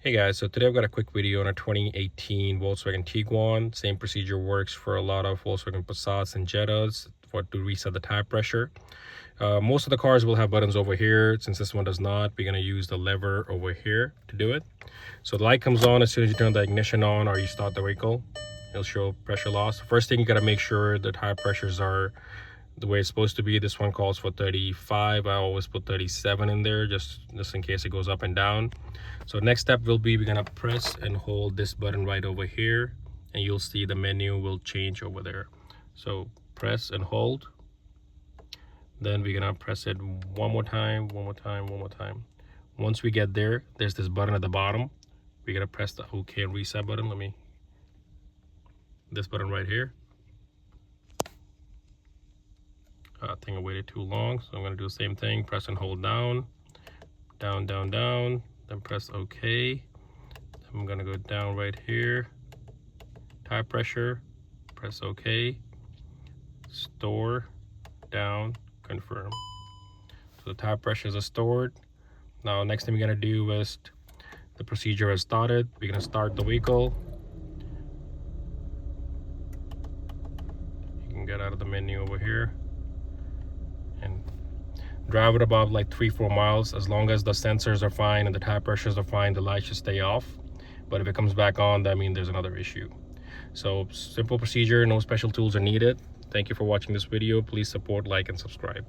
Hey guys, so today I've got a quick video on a 2018 Volkswagen Tiguan. Same procedure works for a lot of Volkswagen Passats and Jettas to reset the tire pressure. Most of the cars will have buttons over here. Since this one does not, we're going to use the lever over here to do it. So the light comes on as soon as you turn the ignition on or you start the vehicle. It'll show pressure loss. First thing, you got to make sure the tire pressures are the way it's supposed to be. This one calls for 35. I always put 37 in there just in case it goes up and down. So next step will be we're gonna press and hold this button right over here, and you'll see the menu will change over there. So press and hold, then we're gonna press it one more time. Once we get there, there's this button at the bottom. We're gonna press the OK and reset button. This button right here. I think I waited too long, so I'm going to do the same thing. Press and hold down, then press OK. I'm going to go down right here, tire pressure, press OK, store, down, confirm. So the tire pressures are stored. Now next thing we're going to do is the procedure has started. We're going to start the vehicle. You can get out of the menu over here and drive it about like 3-4 miles. As long as the sensors are fine and the tire pressures are fine, the light should stay off. But if it comes back on, that means there's another issue. So simple procedure, no special tools are needed. Thank you for watching this video. Please support, like, and subscribe.